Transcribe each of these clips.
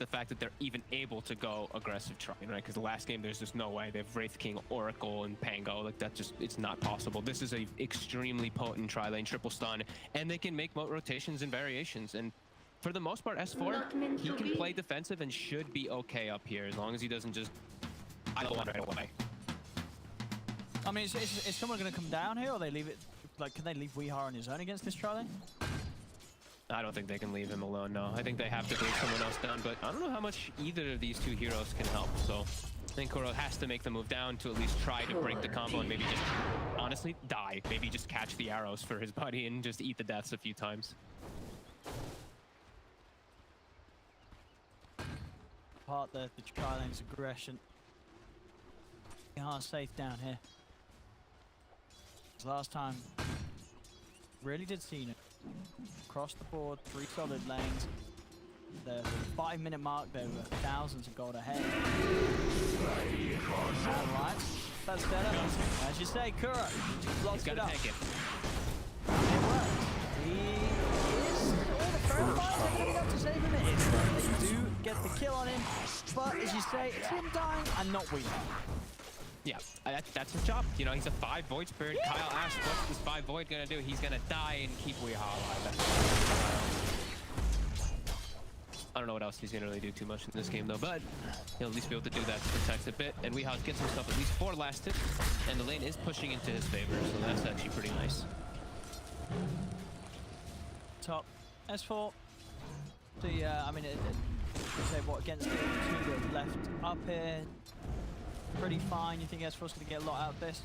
the fact that they're even able to go aggressive trying, right? Because the last game, there's just no way. They have Wraith King, Oracle, and Pango. Like, that just, it's not possible. This is a extremely potent tri-lane triple stun, and they can make rotations and variations. And for the most part, S4, he can play defensive and should be okay up here, as long as he doesn't just idle one right away. I mean, is someone going to come down here, or they leave it? Like, can they leave Weehar on his own against this tri-lane? I don't think they can leave him alone, no. I think they have to bring someone else down, but I don't know how much either of these two heroes can help, so I think Kuro has to make the move down to at least try to break the combo and maybe just, honestly, die. Maybe just catch the arrows for his buddy and just eat the deaths a few times. Part the tri-lane's aggression. Weehar safe down here. Last time, really did see it. Across the board, 3 solid lanes. The 5-minute mark, there were thousands of gold ahead. Alright, that's better. As you say, Kuro blocks it up. Take it. It works. He is all the first fight. They're going to be able to save him. They do get the kill on him, but as you say, it's him dying and not Weehar. Yeah, that's his job. You know, he's a 5 Void Spirit. Kyle asked, what's this 5 Void gonna do? He's gonna die and keep Weehar alive. I don't know what else he's gonna really do too much in this game though, but he'll at least be able to do that to protect a bit. And Weehar gets himself at least 4 last hits, and the lane is pushing into his favor, so that's actually pretty nice. Top S4. The I mean, say what against the 2 that left up here. Pretty fine. You think S4's going to get a lot out of this?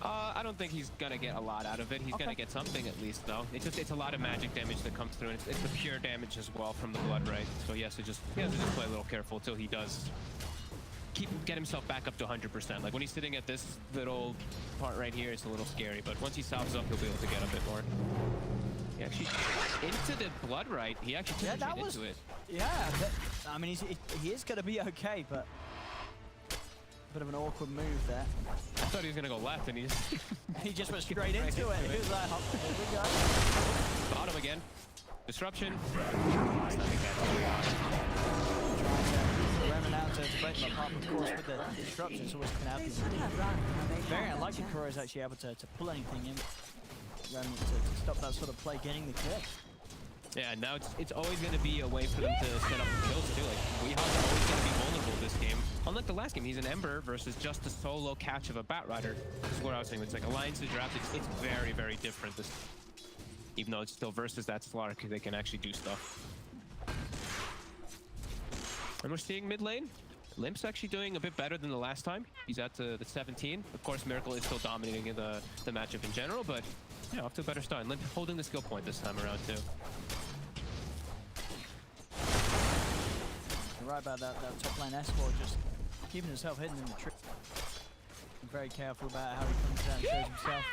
I don't think he's going to get a lot out of it. He's going to get something at least, though. It's a lot of magic damage that comes through, and it's the pure damage as well from the Blood Wraith. So he has to just play a little careful until he does get himself back up to 100%. Like when he's sitting at this little part right here, it's a little scary, but once he salves up, he'll be able to get a bit more. He actually into the Blood Wraith. He actually took into it. Yeah, I mean, he is going to be okay, but bit of an awkward move there. I thought he was gonna go left, and he just went straight into it. He was like, oh, here we go. Bottom again. Disruption. Ramming out to break them apart, of course, with the disruption, so what's going to happen? Very unlikely Kuro is actually able to pull anything in. Ramming to stop that sort of play, getting the kill. Yeah, now it's always going to be a way for them to set up kills too. Like, Weehar's always going to be vulnerable this game. Unlike the last game, he's an Ember versus just a solo catch of a Batrider. This is what I was saying. It's like Alliance to draft. It's very, very different. Even though it's still versus that Slark, they can actually do stuff. And we're seeing mid lane. Limp's actually doing a bit better than the last time. He's at the 17. Of course, Miracle is still dominating in the matchup in general, but yeah, off to a better start. Limmp holding the skill point this time around too. You're right about that top lane S4 just keeping himself hidden in the tree. Very careful about how he comes down and shows himself.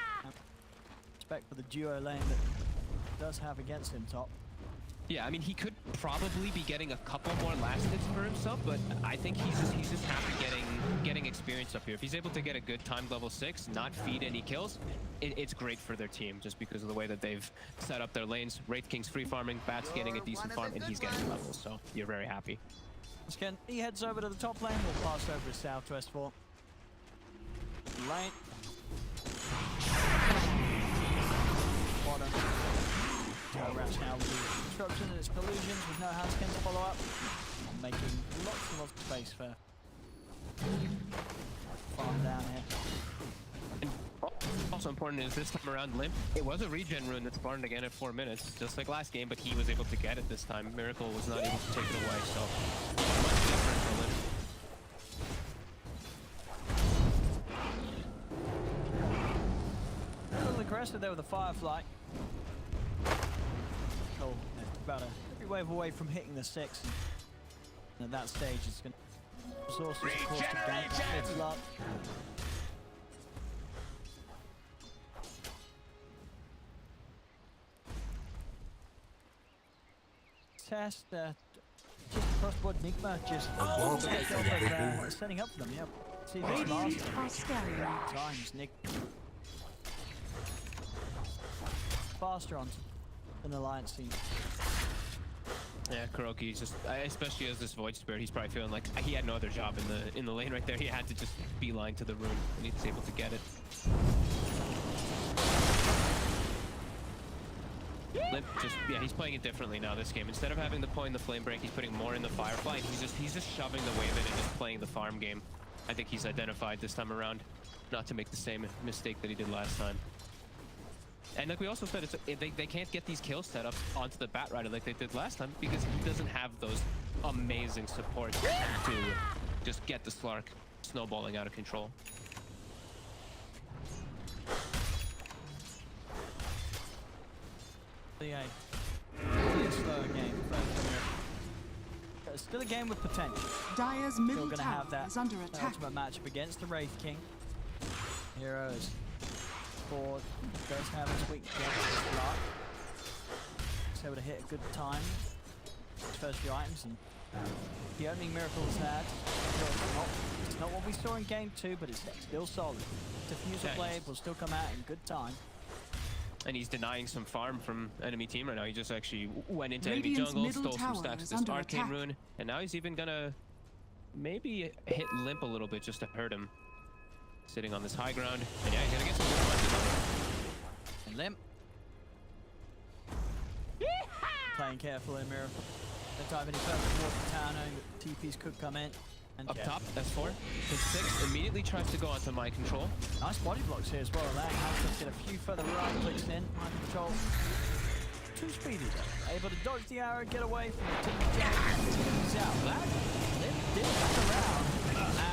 Respect for the duo lane that does have against him top. Yeah, I mean, he could probably be getting a couple more last hits for himself, but I think he's just happy getting experience up here. If he's able to get a good timed level 6, not feed any kills, it's great for their team just because of the way that they've set up their lanes. Wraith King's free farming, Bat's getting a decent farm, and he's getting levels, so you're very happy. Handsken, he heads over to the top lane. We'll pass over to south to S4. Lane. Bottom. Rush now with the disruption and its collusions with no Handsken to follow up. Making lots and lots of space for farm down here. And also important is this time around Limmp, it was a regen rune that spawned again at 4 minutes, just like last game, but he was able to get it this time. Miracle was not able to take it away, so much different for Limmp. A little aggressive there with the Firefly. Oh, about every wave away from hitting the 6. And at that stage, it's going to resources, of course, to gank. It's luck. Test, just crossboard Nigma, just setting up for them, yep. See this last times, Nick. Faster on than Alliance team. Yeah, KuroKy just, especially as this Void Spirit, he's probably feeling like he had no other job in the lane right there. He had to just beeline to the rune, and he's able to get it. Limmp just, yeah, he's playing it differently now this game. Instead of having the point in the flame break, he's putting more in the Firefly, and he's just shoving the wave in and just playing the farm game. I think he's identified this time around not to make the same mistake that he did last time. And like we also said, they can't get these kill setups onto the Batrider like they did last time because he doesn't have those amazing supports to just get the Slark snowballing out of control. Yeah, really a slow game. But it's still a game with potential. Dire's Still middle gonna tower have that is under attack. ultimate matchup against the Wraith King. Heroes. Ford does have his weak against Slark. He's able to hit a good time. His first few items, and the opening miracle he's had. It's not what we saw in game 2, but it's still solid. Diffusal Blade will still come out in good time. And he's denying some farm from enemy team right now. He just actually went into Radiant's enemy jungle, middle stole some tower stacks is of this under arcane attack. rune, and now he's even gonna maybe hit Limmp a little bit just to hurt him. Sitting on this high ground, and yeah, he's gonna get some good punches. And Limmp. Playing careful in Miracle. Don't dive any further towards the town, knowing that TPs could come in. And Up top, S4. His 6 immediately tries to go onto my control. Nice body blocks here as well. Allowing Handsken to get a few further right clicks in. Mind control. Too speedy though. Able to dodge the arrow, get away from the team jump. He's out. That Limmp did back around.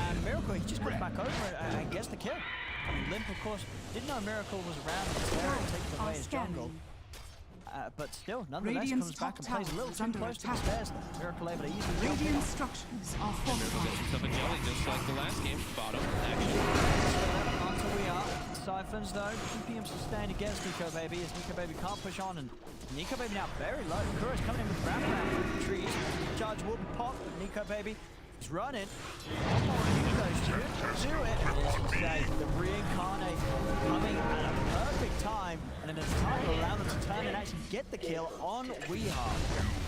And Miracle, he just goes back over and gets the kill. I mean, Limmp, of course, didn't know Miracle was around this area, taking away his jungle. But still, nonetheless, Radiant's comes back and plays a little too under close to the attack. stairs. Miracle able to easily jump in. Radiant structures are Miracle gets fortified. himself a jelly just like the last game. Bottom action. Until we are. Siphons though, 2 PM sustained against Nikobaby as Nikobaby can't push on, and Nikobaby now very low. Kuro's coming in with ground through the trees. Charge will be popped, but Nikobaby is running. Do it. And this will say the reincarnate coming at a perfect time, and in a time to allow them to turn and actually get the kill on Weehaw.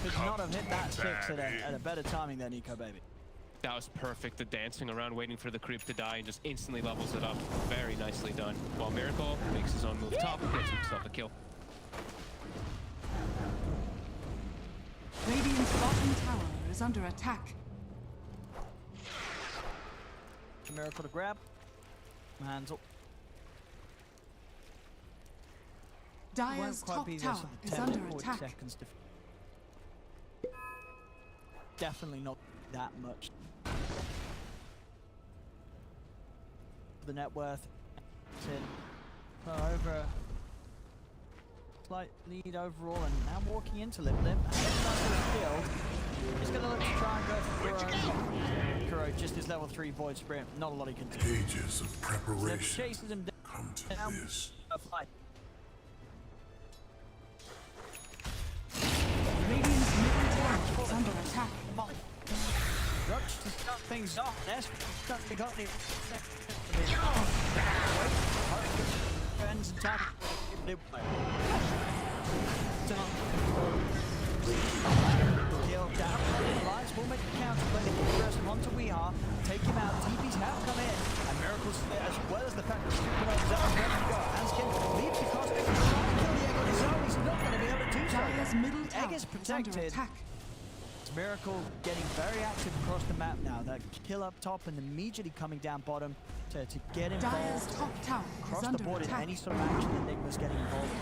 Could not have hit that 6 at a better timing than Nikobaby. That was perfect. The dancing around, waiting for the creep to die, and just instantly levels it up. Very nicely done. While Miracle makes his own move top and gets himself a kill. Radiant's bottom tower is under attack. Miracle to grab. Hands up. Dire's Won't quite top be tower this is 10 to under 40 attack. seconds definitely not that much. The net worth is in over slight lead overall, and now walking into Limmp. He's going to look to try and go for Kuro. Kuro just his level 3 Void Spirit. Not a lot he can do. Ages of preparation Chases him come to down. this. Radiant's middle tower is under attack. Rush to start things off. That's certainly got the friends attack. Kill down. Lions will make the counter play. They can press him onto Weehaw. Take him out. TPs have come in. And Miracle's as well as the fact that Supernova's up and ready to go. Handsken leaps across. They can try and kill the egg on his own. He's not going to be able to do so. Dire's middle Egg tower is is under protected. attack. Miracle getting very active across the map now. That kill up top and immediately coming down bottom to get Dire's involved top tower is across the under board in attack. any sort of action that Nigma's getting involved in.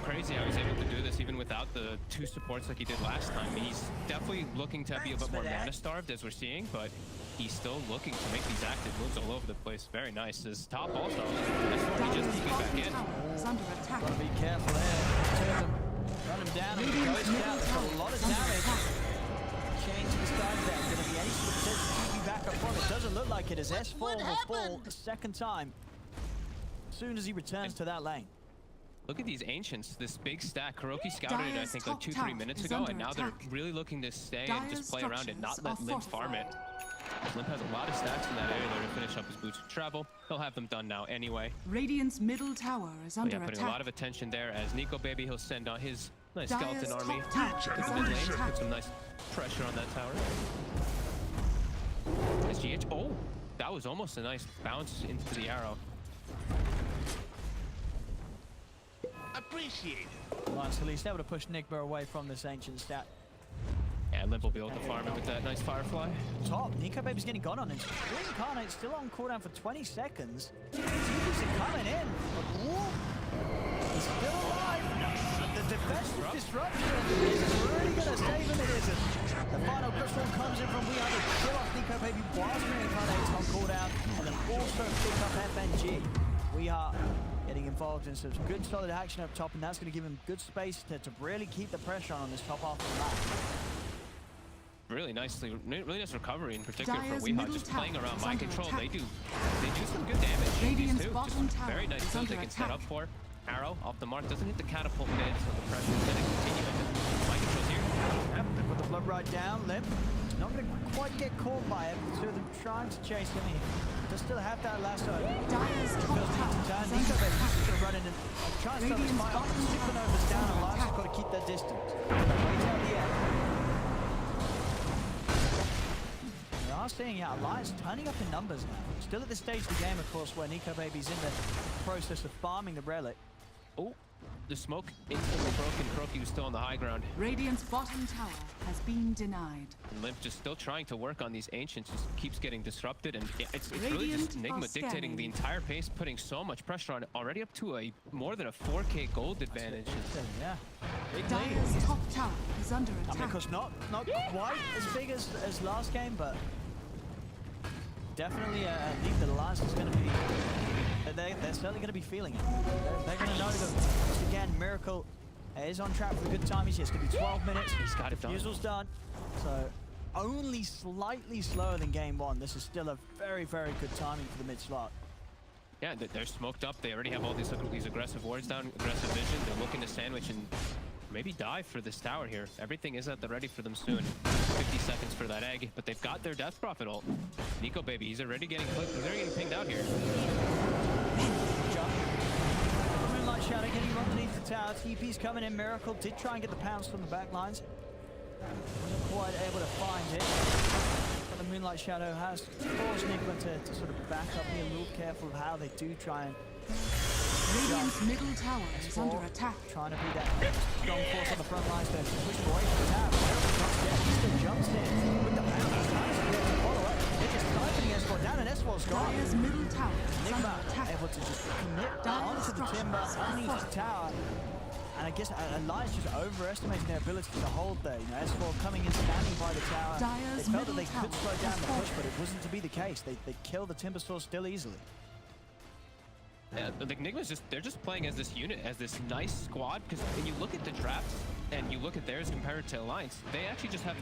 Crazy how he's able to do this even without the 2 supports like he did last time. He's definitely looking to be a bit more mana starved as we're seeing, but he's still looking to make these active moves all over the place. Very nice. His top also. That's what he just Dire's peeking back bottom in. tower is under attack. Gotta be careful there. Run him down and he goes down. It's got a lot of damage. Change the side there. Gonna be any sort of TP back up front. It doesn't look like it as S4 will fall a second time as soon as he returns to that lane. Look at these ancients, this big stack. KuroKy scouted it, I Dire's think, like top 2-3 tower minutes is ago, under and now attack. they're really looking to stay and just play around it, not let Dire's Limmp farm it. Limmp has a lot of stacks in that area there to finish up his boots of travel. He'll have them done now anyway. Radiant's middle tower is But under yeah, putting attack. a lot of attention there as Nikobaby, he'll send on his Nice Dire's skeleton top army. tower Took is the under mid lane, attack. put some nice pressure on that tower. SGH. Oh, that was almost a nice bounce into the arrow. Appreciate it. Alliance at least able to push Nigma away from this ancient stat. Yeah, Limmp will be able to farm it with that nice Firefly. Top, Nikobaby's getting gone on him. Reincarnate still on cooldown for 20 seconds. TPs are coming in, but whoop, he's still alive. The defensive disruption is really going to save him, it isn't. The final crystal comes in from We Are to kill off Nikobaby whilst Reincarnate's on cooldown, and then also pick up FNG. We Are getting involved in some good solid action up top, and that's going to give him good space to really keep the pressure on this top half of the map. Really nice recovery in particular Dire's for Weehaw. middle Just tower playing around is mind under control. attack. They do some good damage. Radiant's These two, bottom just tower very nice is build they under can set up attack. for. Arrow off the mark, doesn't hit the catapult mid, so the pressure is going to continue. And mind control's here. Yep, they put the blood right down. Limmp not going to quite get caught by it. The two of them trying to chase him. He does still have that lasso. Dire's top tower is under Nikobaby's attack. just going to run in and try and stop his Radiant's fight off. bottom Supernova's tower down, is and under Lars has attack. got to keep that distance. Wait out the end. We are seeing Alliance turning up in numbers now. Still at this stage of the game, of course, where Nikobaby's in the process of farming the relic. Oh, the smoke instantly broken. KuroKy was still on the high ground. Radiant's bottom tower has been denied. And Limmp just still trying to work on these ancients, just keeps getting disrupted, and yeah, it's really just Radiant Nigma are dictating scanning. the entire pace, putting so much pressure on it, already up to a more than a 4K gold advantage. Yeah. Big lead. Dire's top tower is under I mean, of attack. course, not quite as big as last game, but definitely I think the Alliance is going to be. They're certainly going to be feeling it. They're going to know that once again, Miracle is on track for a good time. It's going to be 12 minutes. He's got it done. Defusel's done. So only slightly slower than game one. This is still a very, very good timing for the mid slot. Yeah, they're smoked up. They already have all these aggressive wards down, aggressive vision. They're looking to sandwich and maybe dive for this tower here. Everything is at the ready for them soon. 50 seconds for that egg, but they've got their Death Prophet ult. Nikobaby, he's already getting pinged out here. Jump. Moonlight Shadow getting underneath the tower. TP's coming in. Miracle did try and get the pounce from the back lines. Wasn't quite able to find it. But the Moonlight Shadow has forced Nigma to sort of back up, be a little careful of how they do try and Radiant's middle tower is under attack. trying to be that strong force on the front lines to push him away from the tower. Miracle's not dead. He still jumps in with the pounce. Nice to follow up. They're just sniping S4 down, and S4's gone. Dire's middle tower is under Nigma attack. able to just commit Dire onto the structures timber are underneath the tower. And I guess Alliance just overestimating their ability to hold there. You know, S4 coming in, standing by the tower. Dire's They felt that middle they could tower slow down is the push, falling. but it wasn't to be the case. They killed the Timbersaw still easily. Yeah, like Nigma's they're just playing as this unit, as this nice squad, because when you look at the drafts and you look at theirs compared to Alliance, they actually just have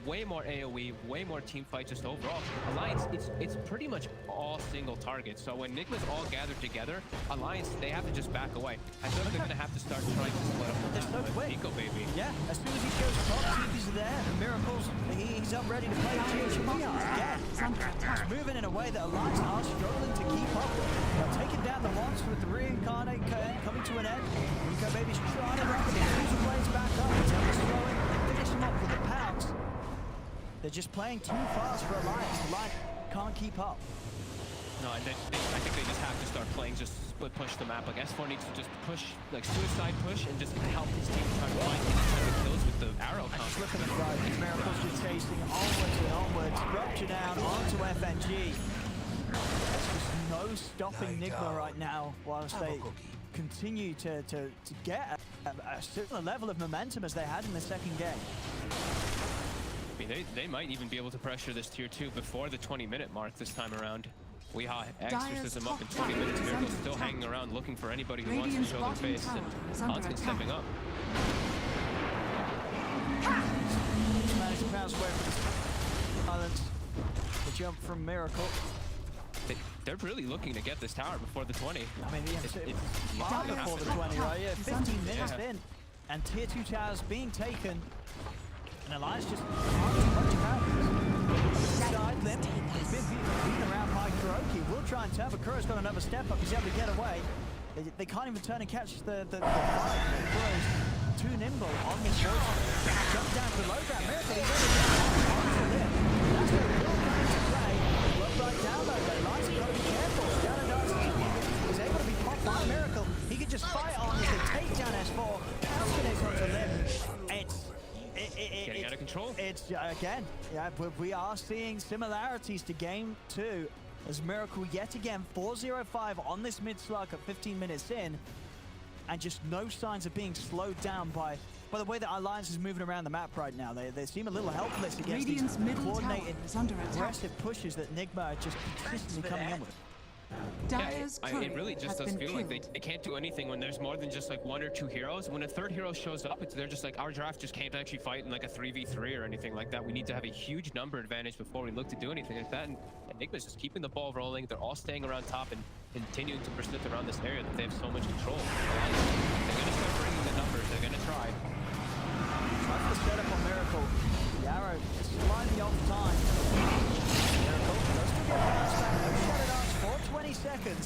way more AoE, way more team fight just overall. Alliance, it's pretty much all single targets. So when Nigma's all gathered together, Alliance, they have to just back away. I feel like they're going to have to start trying to split up They're so with quick. Nikobaby. Yeah, as soon as he goes top, TP's are there. Miracles, he's up ready to play Dire's GH. bottom tower is under attack. Moving in a way that Alliance are struggling to keep up with. They're taking down the ones with the reincarnate coming to an end. Nikobaby's trying to wrap it. Fusion blades back up. Timber's throwing. They finish him up with the pounce. They're just playing too fast for Alliance. Alliance can't keep up. No, and I think they just have to start playing just split push the map. Like S4 needs to just push, like suicide push, and just help his team try to find any type of kills with the arrow Just combo. look at the right. Miracles just chasing onwards and onwards. Rupture down onto FNG. There's just no stopping Nigma right now whilst they continue to get a similar level of momentum as they had in the second game. I mean, they might even be able to pressure this tier 2 before the 20-minute mark this time around. Weehaw exorcism up in 20 minutes. Miracle's still hanging around looking for anybody who wants to Radiant's show their bottom face, tower and is under Handsken attack. stepping up. Managed to bounce away from the silence. The jump from Miracle. They're really looking to get this tower before the 20. I mean, It's far gonna before the happen. 20, right? Yeah, 15 minutes Yeah. in. And tier 2 towers being taken. And Alliance just can't do much about this. Side Limmp, he's been beaten around by KuroKy. Will try and turn, but Kuro's got another step up. He's able to get away. They can't even turn and catch the fight. Kuro's too nimble on this voice. Jump down to the low ground. Miracle, he's over there. Onto Limmp. That's where Will going to play. Look right down low, but Elias has got to be careful. Shadow Dance is able to be popped by Miracle. He could just fight on as they take down S4. Handsken is onto Limmp. Getting out of control. It's again, yeah, we are seeing similarities to game 2 as Miracle yet again 4-0-5 on this mid Slark at 15 minutes in, and just no signs of being slowed down by the way that Alliance is moving around the map right now. They seem a little helpless against Radiant's these middle coordinated, tower is under attack. aggressive pushes that Nigma are just consistently coming in with. Dyer's Yeah, courier it really has just does been feel like killed. they can't do anything when there's more than just like 1 or 2 heroes. When a 3rd hero shows up, they're just like, our draft just can't actually fight in like a 3v3 or anything like that. We need to have a huge number advantage before we look to do anything like that. And Enigma's just keeping the ball rolling. They're all staying around top and continuing to persist around this area that they have so much control. They're going to start bringing the numbers. They're going to try. That's the setup on Miracle. The arrow slightly off time. Miracle does get bounced back. No Shadow Dance for 20 seconds.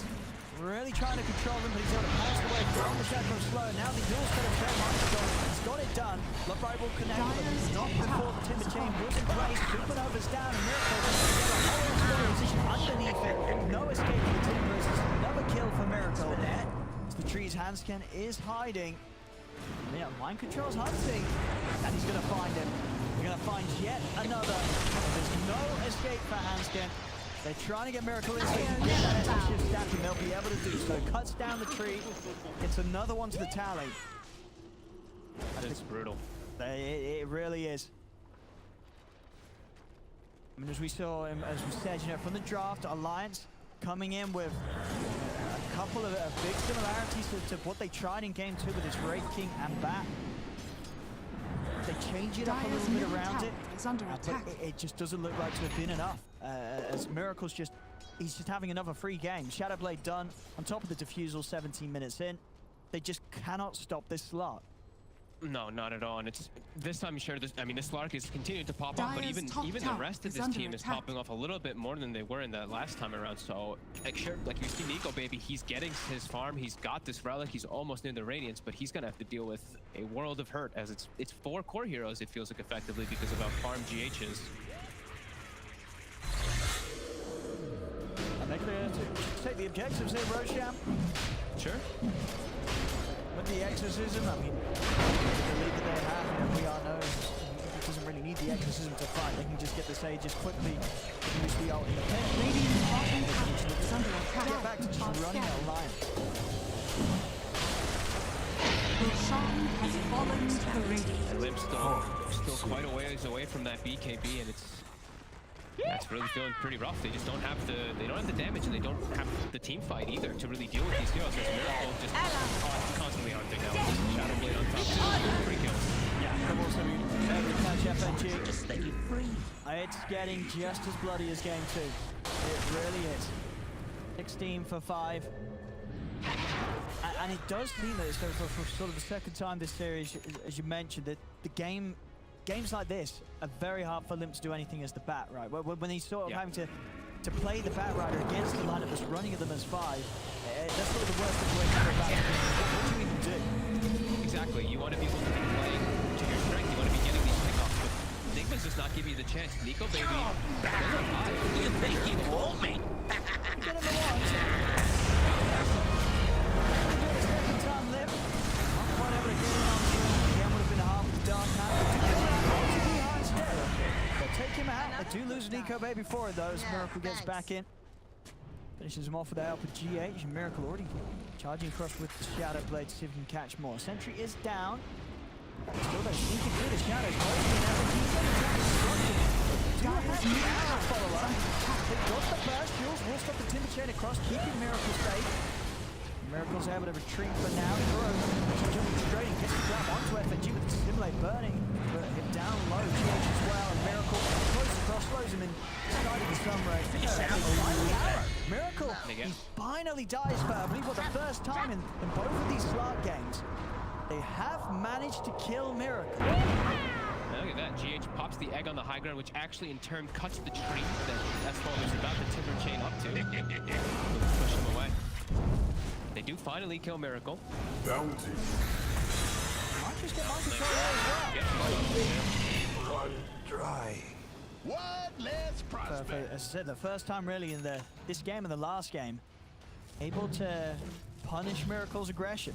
Really trying to control him, but he's able to pass away from the Shadow Slow. Now the Yule's going to turn Microsoft. He's got it done. Love will connect, but not before the Timber Chain was in place. Supernova's down, and Miracle gets a whole extra position underneath it. No escape for the Timbers. Another kill for Miracle there. As the tree's Handsken is hiding. Yeah, mind control's hunting, and he's going to find him. We're going to find yet another. There's no escape for Handsken. They're trying to get Miracle in. That shift stacking, they'll be able to do so. Cuts down the tree. It's another one to the tally. It's brutal. It really is. I mean, as we saw, as we said, you know, from the draft, Alliance coming in with a couple of big similarities to what they tried in game 2 with this Wraith King and Bat. They change it up a little bit around it, but it just doesn't look like to have been enough. As Miracle's he's just having another free game. Shadowblade done on top of the defusal 17 minutes in. They just cannot stop this Slark. No, not at all. And it's this time, sure. I mean, the Slark is continuing to pop off, but even the rest of this team is popping off a little bit more than they were in that last time around. So, like, sure, like you see Nikobaby, he's getting his farm. He's got this relic. He's almost near the Radiance, but he's gonna have to deal with a world of hurt as it's 4 core heroes. It feels like effectively because of how farm GH is. And they're clear to take the objectives here, Rosham. Sure. With the exorcism, I mean, the lead that they have, you know, we all know it doesn't really need the exorcism to fight. They can just get the Sages quickly, use the ult in the pit. Get back to just running at Alliance. Roshan has fallen to the Radiant. And Limp's still quite a ways away from that BKB, and that's really feeling pretty rough. They just don't have the damage, and they don't have the team fight either to really deal with these heroes. There's Miracle just constantly hunting now. Shadowblade on top, 3 kills. Yeah, they've also been able to catch FNG. Just stay free. It's getting just as bloody as game 2. It really is. 16 for 5. And it does seem that for sort of the second time this series, as you mentioned, that the games like this are very hard for Limmp to do anything as the Bat, right? When he's sort of having to play the Batrider against the lineup that's running at them as 5, that's sort of the worst situation for a Bat. What do you even do? Exactly. You want to be able to be playing to your strength. You want to be getting these pickoffs, but Nigma's just not giving you the chance. Nikobaby, you think you want me? Get him the ones. Second time Limmp. Not quite able to get in on him. Again, would have been half of the dark hand. They'll take him out. They do lose Nikobaby for it, though, as Miracle gets back in. Finishes him off with the help of GH. Miracle already charging across with the Shadowblade to see if he can catch more. Sentry is down. Still though, sneaking through the shadows. Follow-up. They've got the burst. Jules will stop the Timber Chain across, keeping Miracle safe. Miracle's able to retreat for now. She's jumping straight and gets the grab onto FNG with the Stimulate burning. But him down low, GH as well, and Miracle close across, slows him inside of the Sunray. Miracle, he finally dies for, I believe, for the first time in both of these Slark games. They have managed to kill Miracle. Look at that. GH pops the egg on the high ground, which actually in turn cuts the tree that S4 was about to Timber Chain up to. Push him away. They do finally kill Miracle. Bounty. just get mind control there as well. Run dry. What? Let's prospect. As I said, the first time really in this game and the last game, able to punish Miracle's aggression.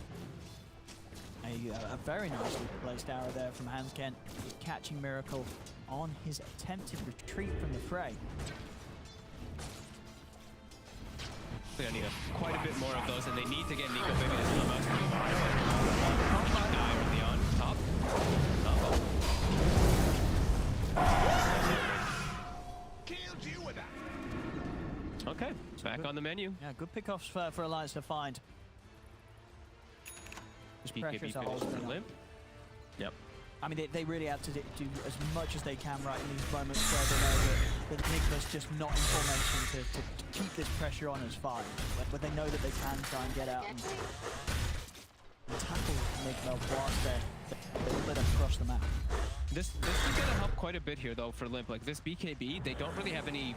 A very nicely placed arrow there from Handsken, catching Miracle on his attempted retreat from the fray. They need quite a bit more of those, and they need to get Nikobaby to come out to the bottom. Die early on. Top. Killed you with that. Okay, it's back on the menu. Yeah, good pickoffs for Alliance to find. Just BKB pressures the finished whole for thing. Limmp. Yep. I mean, they really have to do as much as they can right in these moments where they know that Nigma's just not in formation to keep this pressure on as far. But they know that they can try and get out and tackle Nigma whilst they're split across the map. This is going to help quite a bit here, though, for Limmp. Like, this BKB, they don't really have any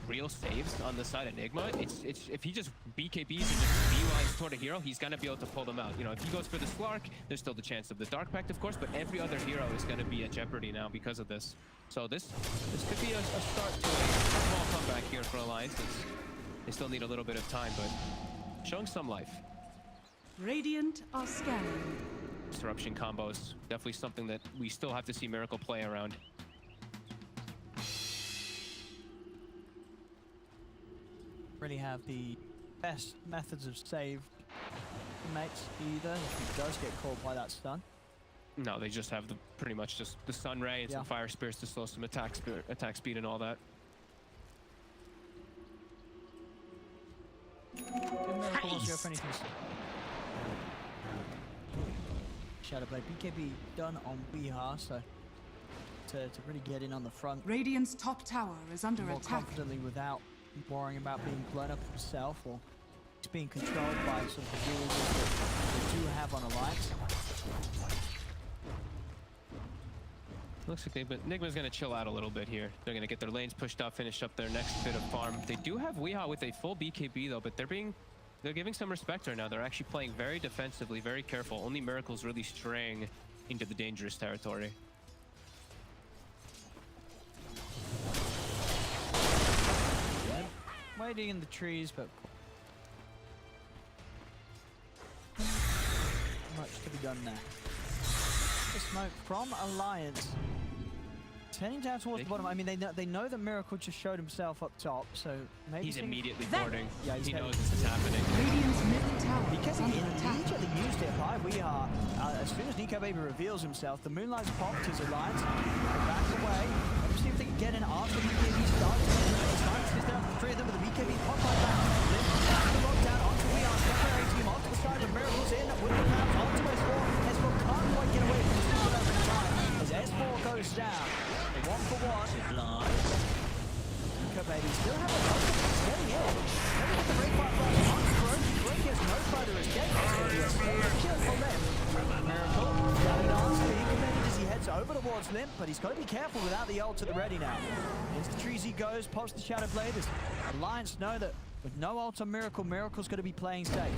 real saves on the side of Nigma. It's if he just BKBs and just beelines toward a hero, he's gonna be able to pull them out. You know, if he goes for the Slark, there's still the chance of the Dark Pact, of course, but every other hero is gonna be at jeopardy now because of this. So this could be a start to a small comeback here for Alliance. They still need a little bit of time, but showing some life. Radiant are scanning. Disruption combos, definitely something that we still have to see Miracle play around. Really have the best methods of save mates either if he does get caught by that stun. No, they just have pretty much just the Sun Ray and some Fire Spears to slow some attack speed and all that. Good Miracle wants to go for anything. Shadowblade BKB done on Weeha, so to really get in on the front Radiant's top tower is under more attack. confidently without worrying about being blown up himself or just being controlled by sort of the rules that they do have on Alliance. Looks like Nigma's going to chill out a little bit here. They're going to get their lanes pushed up, finish up their next bit of farm. They do have Weeha with a full BKB though, but they're giving some respect right now. They're actually playing very defensively, very careful. Only Miracle's really straying into the dangerous territory. Waiting in the trees, but much to be done there. The smoke from Alliance heading down towards the bottom. I mean, they know that Miracle just showed himself up top, so maybe he's immediately boarding. Yeah, he knows this is happening. Radiant's middle tower Because is he under attack. immediately used it by Weeha. As soon as Nikobaby reveals himself, the Moonlight's popped his Alliance. Back away. Let's see if they can get in after BKB starts. Is there three of them with the BKB pop like that? Limmp back the lockdown onto Weeha. Secondary team onto the side of Miracle's in with the map onto S4. S4 can't quite get away from the super over time. As S4 goes down. 1 for 1. Live. Nikobaby still have a confidence getting in. Maybe with the break part on KuroKy gets no further escape. It's going to be a steady kill for Limmp. Miracle got it on to Nikobaby as he heads over towards Limmp, but he's got to be careful without the ult to the ready now. Into the trees he goes, pops the Shadow Blade. As Alliance know that with no ult on Miracle, Miracle's going to be playing safe.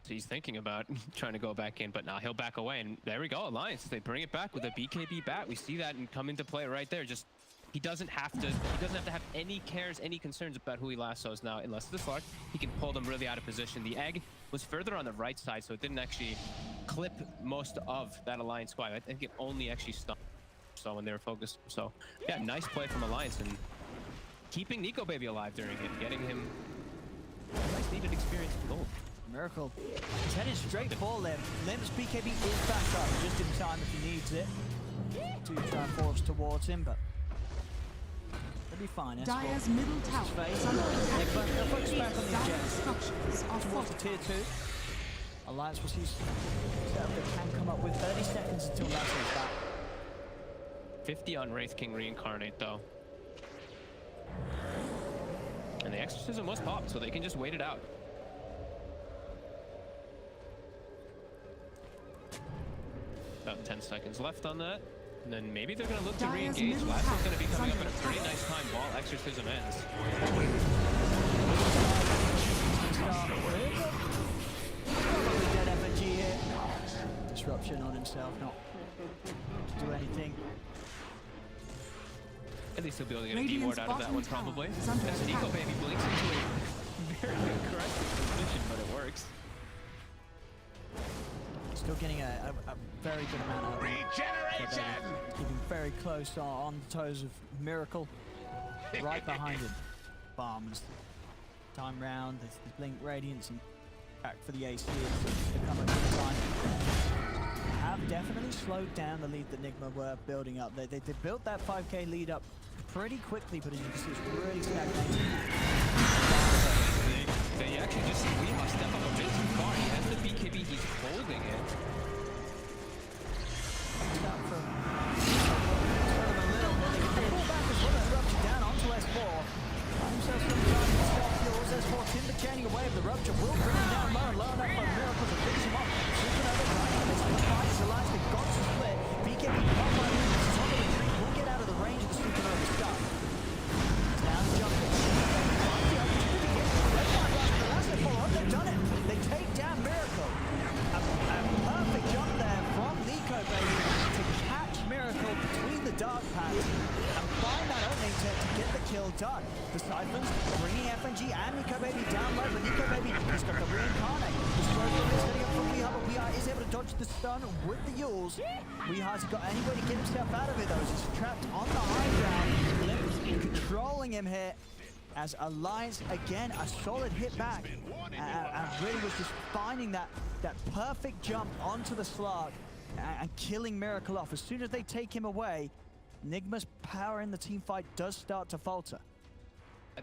He's thinking about trying to go back in, but now he'll back away, and there we go. Alliance, they bring it back with a BKB bat. We see that and come into play right there. Just he doesn't have to have any cares, any concerns about who he lassos now, unless it's the Slark. He can pull them really out of position. The egg was further on the right side, so it didn't actually clip most of that Alliance squad. I think it only actually stunned so when they were focused. So yeah, nice play from Alliance and keeping Nikobaby alive during it, getting him nice needed experience in gold. Miracle is heading straight for Limmp. Limp's BKB is back up just in time if he needs it to try and force towards him, but he'll be fine. Dire's middle tower is under attack. They'll focus back on the Dire objective structures are towards the fortified. tier 2. Alliance will see setup that can come up with 30 seconds until Lasso's back. 50 on Wraith King Reincarnate though. And the Exorcism was popped, so they can just wait it out. About 10 seconds left on that. And then maybe they're going to look to re-engage. Lasso's going to be coming up at a pretty nice time while Exorcism ends. disruption on himself, not to do anything. At least he'll be able to get a D-ward out of that one, probably. is under As attack. Nikobaby blinks into a very aggressive position, but it works. Still getting a very good amount of Regeneration! keeping very close on the toes of Miracle. Right behind him. Bombs. Time round, there's Blink Radiance and back for the AC. It's become a good time. Have definitely slowed down the lead that Nigma were building up. They built that 5k lead up pretty quickly, but as you can see, it's really stagnating. They actually just we must step up a bit too far. He has the BKB, he's holding it. Start from sort of a little bit. They can pull back as well as Rupture down onto S4. Find themselves from the side of self-fuels. S4 Timber chaining away of the Rupture. Will bring him down low and low enough for Miracle to finish him off. Supernova right on this fight is Elias. They've got to split. BKB up by Lucas is on the retreat. Will get out of the range of the Supernova start. Down the jump. Find the opportunity to get to the red line rush. The last they follow up, they've done it. They take down Miracle. A perfect jump there from Nikobaby to catch Miracle between the dark pads and find that opening to get the kill done. The Siphons bringing FNG and Nikobaby down low, but Nikobaby has got the reincarnate. The slow is setting up from Weeha, but Weeha is able to dodge the stun with the Yules. Weeha's got any way to get himself out of it though. He's trapped on the high ground. Limmp controlling him here. As Alliance, again, a solid hit back. And really was just finding that perfect jump onto the Slark and killing Miracle off. As soon as they take him away, Nigma's power in the team fight does start to falter.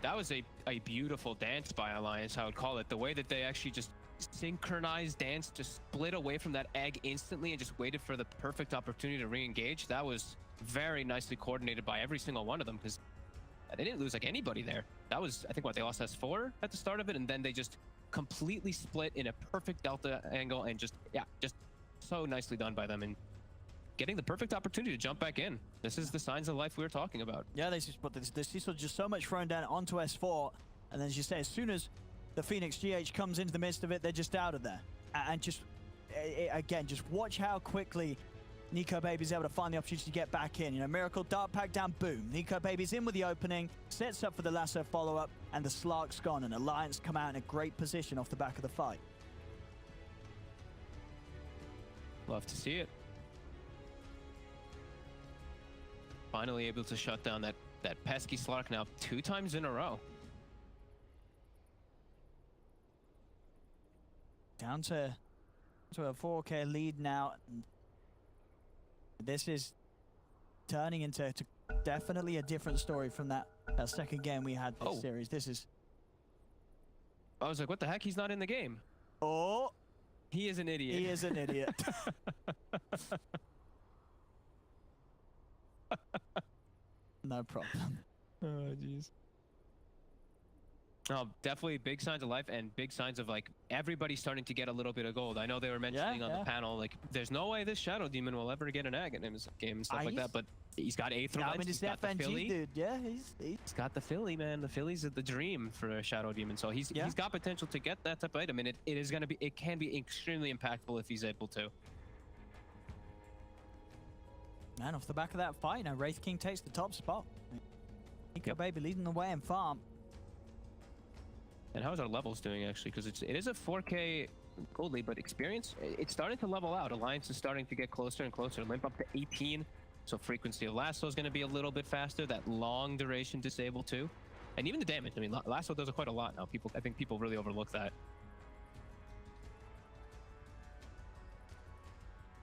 That was a beautiful dance by Alliance, I would call it. The way that they actually just synchronized dance, just split away from that egg instantly and just waited for the perfect opportunity to re-engage. That was very nicely coordinated by every single one of them, because they didn't lose like anybody there. That was, I think, what they lost S4 at the start of it, and then they just completely split in a perfect delta angle, and just so nicely done by them, and getting the perfect opportunity to jump back in. This is the signs of life we were talking about. Yeah, they just, but this was just so much thrown down onto S4, and then as you say, as soon as the Phoenix GH comes into the midst of it, they're just out of there. And just again, just watch how quickly Nikobaby's able to find the opportunity to get back in. You know, Miracle dart pack down, boom. Nikobaby's in with the opening, sets up for the lasso follow-up, and the Slark's gone, and Alliance come out in a great position off the back of the fight. Love to see it. Finally able to shut down that pesky Slark now 2 times in a row. Down to a 4k lead now. This is turning into definitely a different story from that second game we had this series. This is... I was like, what the heck? He's not in the game. Oh! He is an idiot. He is an idiot. No problem. Oh, jeez. Oh, definitely big signs of life and big signs of like everybody starting to get a little bit of gold. I know they were mentioning on the panel, like there's no way this Shadow Demon will ever get an egg in his game and stuff like that, but he's got Aether Lens, I mean, it's he's got the FNG, Philly. dude. Yeah, he's got the Philly, man. The Philly's the dream for a Shadow Demon, so he's got potential to get that type of item, and it can be extremely impactful if he's able to. Man, off the back of that fight, now Wraith King takes the top spot. Nikobaby leading the way in farm. And how's our levels doing actually? Because it is a 4K gold lead, but experience, it's starting to level out. Alliance is starting to get closer and closer. Limmp up to 18, so frequency of lasso is going to be a little bit faster. That long duration disable too, and even the damage. I mean, lasso does quite a lot now. I think people really overlook that.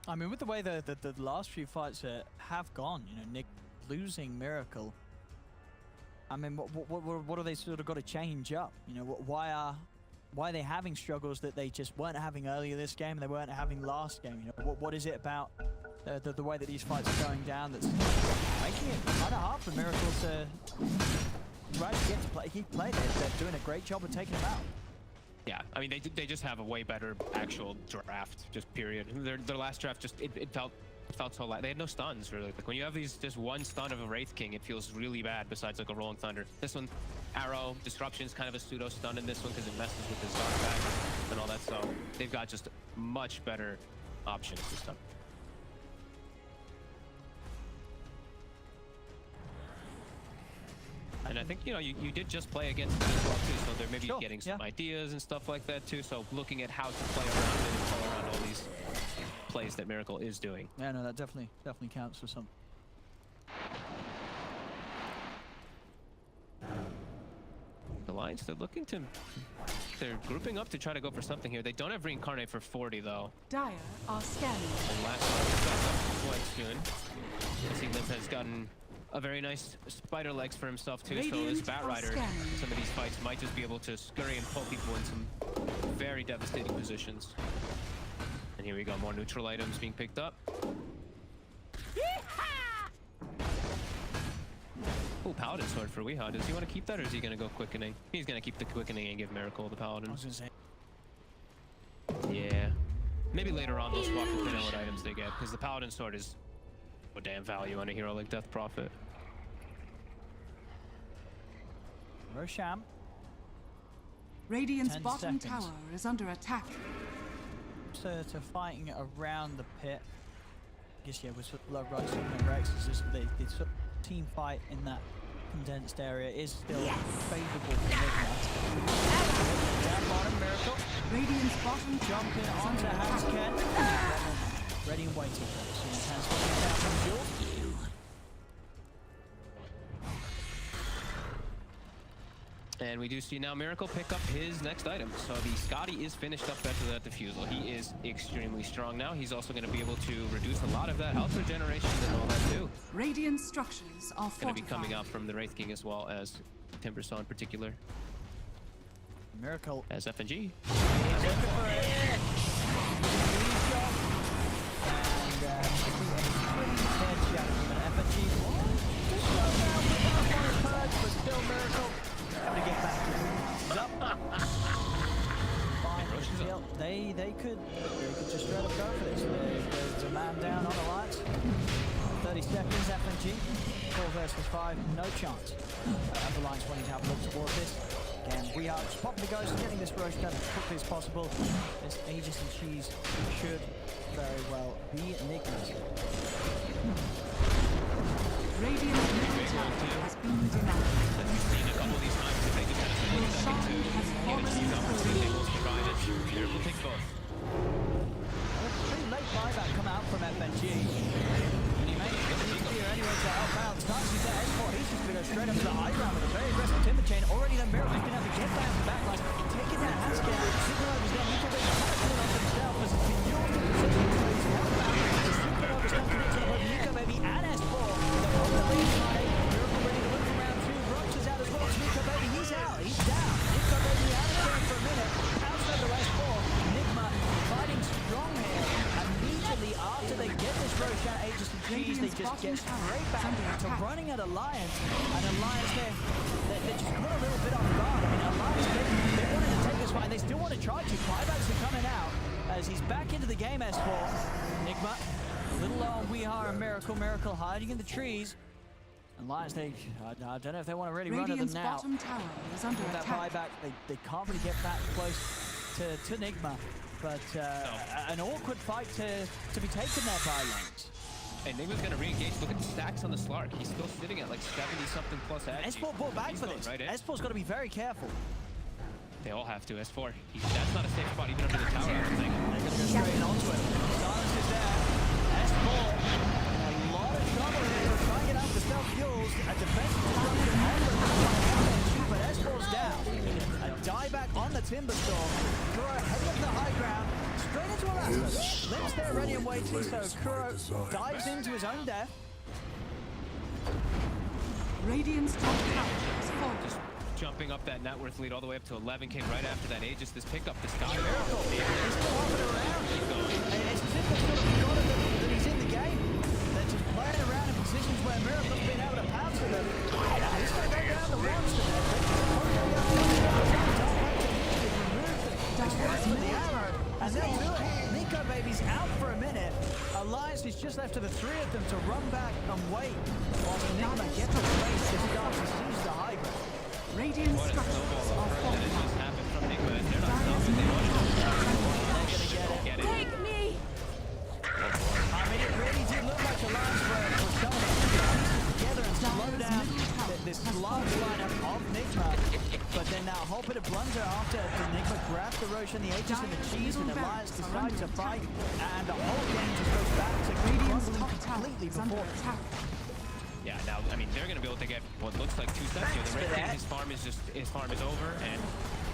I mean, with the way the last few fights have gone, you know, Nick losing Miracle. I mean, what are they sort of got to change up? You know, why are they having struggles that they just weren't having earlier this game and they weren't having last game? You know, what is it about the way that these fights are going down that's making it kind of hard for Miracle to try to get to play? He played it. They're doing a great job of taking him out. Yeah, I mean, they just have a way better actual draft, just period. Their last draft just it felt so light. They had no stuns really. Like when you have just one stun of a Wraith King, it feels really bad. Besides like a Rolling Thunder, this one, Arrow Disruption is kind of a pseudo stun in this one because it messes with his dark back and all that. So they've got just much better options this time. And I think, you know, you did just play against that as well too, so they're maybe getting some ideas and stuff like that too. So looking at how to play around it and play around all these plays that Miracle is doing. Yeah, no, that definitely counts for something. The Lions, they're looking to, they're grouping up to try to go for something here. They don't have Reincarnate for 40 though. Dire are scanning. And last one is back up quite soon. I see Limmp has gotten a very nice spider legs for himself too, so his Batrider in some of these fights might just be able to scurry and pull people in some very devastating positions. And here we go, more neutral items being picked up. Oh, Paladin Sword for Weehaw. Does he want to keep that or is he going to go Quickening? He's going to keep the Quickening and give Miracle the Paladin. I was gonna say. Yeah. Maybe later on they'll swap depending on what items they get, because the Paladin Sword is a damn value on a hero like Death Prophet. Roshan. Radiant's 10 bottom seconds. tower is under attack. To fighting around the pit. I guess, yeah, with sort of Blood Rise and Rex, the sort of team fight in that condensed area is still favorable for Nigma. Down bottom, Miracle. Radiant's bottom Jumping onto Handsken. Ready and waiting. So Handsken down from Jewel. And we do see now Miracle pick up his next item. So the Scotty is finished up after that defusal. He is extremely strong now. He's also going to be able to reduce a lot of that health regeneration and all that too. Radiant structures are fortified. Going to be coming out from the Wraith King as well as Timbersaw in particular. Miracle. As FNG. But still Miracle. Having to get back. He's up. Fine. They could just straight up go for this. There's a man down on the lights. 30 seconds, FNG. 4 versus 5, no chance. The Lions wanting to have a look towards this. Again, we are just popping the ghost and getting this rush done as quickly as possible. This Aegis and Cheese should very well be Nigma's. Radiant's middle tower has been denied. As we've seen a couple of these times, if they just have a second to get a cheese opportunity, they will try it. Miracle takes both. Pretty late buyback come out from FNG. And he managed to get here anyway to help out. Starts to get S4. He's just going to go straight up to the high ground with a very aggressive timber chain. Already the Miracle's going to have to get down the back line. Taking that Handsken. Supernova's there. Nikobaby kind of pulling off himself as it's been used in the position. So he's held back. The Supernova's come to get to both Nikobaby and S4. They're on the lead side. Miracle ready to look for round 2. Roach is out as well. Nikobaby, he's out. He's down. Nikobaby out of there for a minute. Outside the S4. Nigma fighting strong here. Immediately after they get this Roshan Aegis and Cheese, they just get straight back to running at Alliance. And Alliance, they're just caught a little bit off guard. I mean, Alliance, they wanted to take this fight. They still want to try to. Buybacks are coming out as he's back into the game, S4. Nigma, a little low on Weehaw and Miracle. Miracle hiding in the trees. And Lions, I don't know if they want to really run at them now. Bottom tower is under With that attack. buyback, they can't really get that close to Nigma. But an awkward fight to be taken there by Lions. And Nigma's going to re-engage. Look at the stacks on the Slark. He's still sitting at like 70-something plus ag. S4 brought back for this. Right S4's got to be very careful. They all have to. S4. That's not a safe spot even under the tower, I don't think. They're going to go straight onto it. Silence is there. S4 in a lot of trouble here. Trying to get out the self-fuels. A defensive disruption on the but S4's down. A dieback on the Timbersaw. Kuro heading up the high ground. Straight into Alaska. Limp's there ready and waiting, so Kuro dives into his own death. Radiant's top tower is falling. Just jumping up that net worth lead all the way up to 11k right after that Aegis. This pickup, this guy. Miracle. He's still hopping around. And it's as if they've sort of forgotten that he's in the game. They're just playing around in positions where Miracle's been able to pounce with them. He's going to go down the monster there. And they'll do it. Nikobaby's out for a minute. Alliance is just left to the 3 of them to run back and wait while Nigma gets a place to start to seize the high ground. Radiant What a structures snowball are effect that has fortified. just happened from Nigma. They're not stopping. They want to They're going to get it. get it. Take me! whole bit of blunder after Nigma grabs the Roche and the Aegis and the cheese, and Alliance decides to fight, and the whole game just goes back to crumbling completely before. Yeah, now I mean they're gonna be able to get what looks like 2 sets here. The Wraith King, his farm is over, and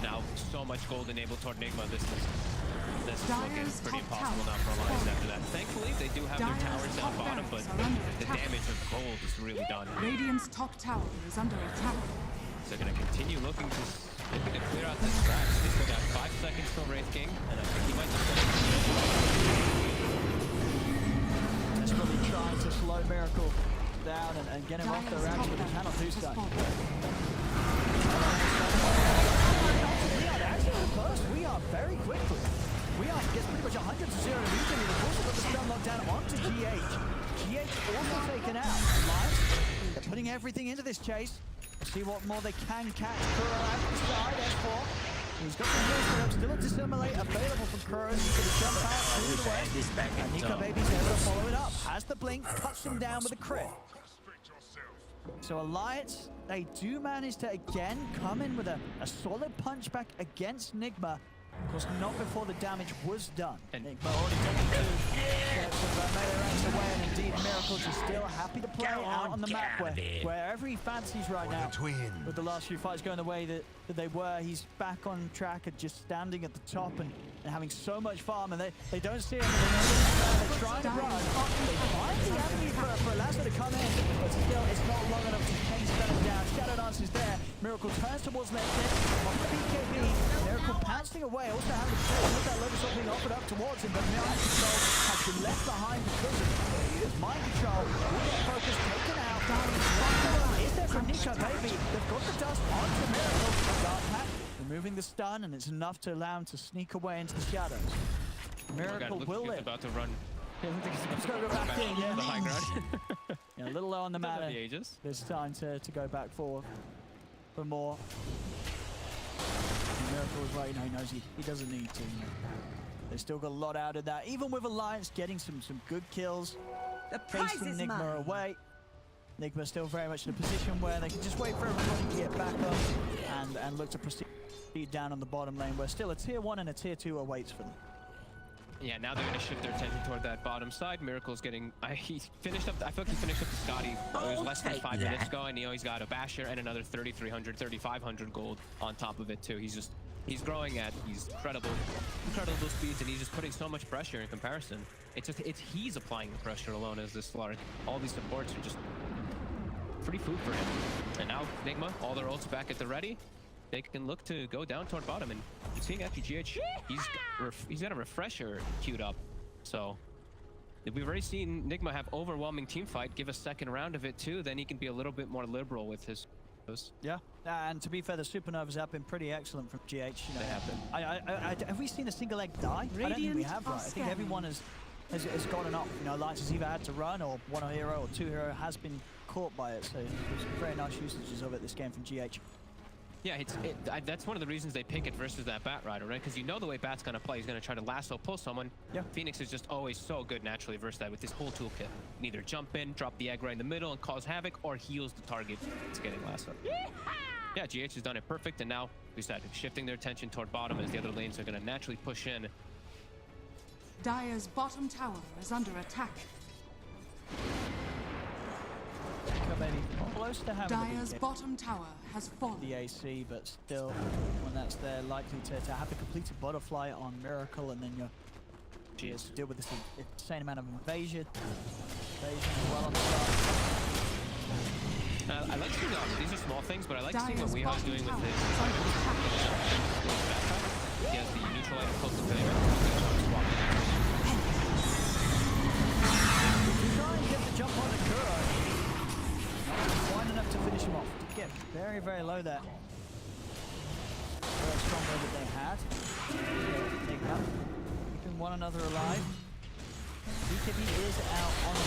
now so much gold enabled toward Nigma. This is looking pretty impossible now for Alliance after that. Thankfully, they do have their towers down bottom, but the damage of gold is really done. Radiant's top tower is under attack. So they're gonna continue looking to clear out this scratch. They still got 5 seconds till Wraith King, and I think he might just desperately trying to slow Miracle down and get him off the rack, but he cannot do so. Actually, first, we are very quickly. We are gets pretty much 100 to 0 immediately. They've also got the stun locked down onto GH. GH also taken out. Alliance, they're putting everything into this chase. We'll see what more they can catch. Kuro out the side, S4. He's got the heal for him, still a dissimulate available from Kuro. He's going to jump out through the way. And Nikobaby's able to follow it up. Has the blink, cuts him down with a crit. So Alliance, they do manage to again come in with a solid punch back against Nigma. Of course, not before the damage was done. And Nigma already taking 2 steps of melee ranks away, and indeed Miracles is still happy to play out on the map wherever he fancies right now. With the last few fights going the way that they were, he's back on track and just standing at the top and having so much farm, and they don't see him. They're trying to run. They find the avenue for Lazo to come in, but still it's not long enough to chase them down. Shadow Dance is there. Miracle turns towards Limmp. Off the BKB. Miracle pouncing away. Also having to look at Lotus being offered up towards him, but mind control has been left behind because of his mind control. Will get focus taken out. Is there from Nikobaby? They've got the dust onto Miracle. Dark Pack removing the stun, and it's enough to allow him to sneak away into the shadows. Miracle will live. About to run. He's going to go back in, yeah. The high ground. Yeah, a little low on the matter. The ages. There's time to go back forward for more. And Miracle is right, you know, he knows he doesn't need to. You know. They still got a lot out of that. Even with Alliance getting some good kills, chasing Nigma away. Nigma still very much in a position where they can just wait for everybody to get back up and look to proceed down on the bottom lane, where still a tier 1 and a tier 2 awaits for them. Yeah, now they're going to shift their attention toward that bottom side. Miracle's getting... he finished up... I feel like he finished up the Scotty. It was less than 5 minutes ago, and he's got a Basher and another 3,300, 3,500 gold on top of it, too. He's growing at these incredible speeds, and he's just putting so much pressure in comparison. He's applying the pressure alone as this Slark. All these supports are just free food for him. And now Nigma, all their ults back at the ready. They can look to go down toward bottom, and you're seeing actually GH, he's got a refresher queued up. So we've already seen Nigma have overwhelming team fight, give a second round of it too, then he can be a little bit more liberal with his... Yeah, and to be fair, the Supernovas have been pretty excellent from GH. You know, they have been. Have we seen a single egg die? I don't think we have, right? I think everyone has gotten up. You know, Alliance has either had to run, or one hero or 2 hero has been caught by it. So there's very nice usages of it this game from GH. Yeah, that's one of the reasons they pick it versus that Batrider, right? Because you know the way Bat's going to play. He's going to try to lasso pull someone. Yeah. Phoenix is just always so good naturally versus that with his whole toolkit. You can either jump in, drop the egg right in the middle and cause havoc, or heals the target. It's getting lassoed. Yeah, GH has done it perfect, and now we said shifting their attention toward bottom as the other lanes are going to naturally push in. Dire's bottom tower is under attack. Close to having Dire's bottom tower has fallen. The AC, but still, when that's there, likely to have the completed butterfly on Miracle, and then you're to deal with this insane amount of invasion. Invasion as well on the side. I like seeing these are small things, but I like seeing what Weeha's doing with his backpack. He has the neutral item close to failure. Try and get the jump on the Kuro. Quite enough to finish him off. To get very, very low there. Very strong though that they had. Nigma keeping one another alive. BKB is out on the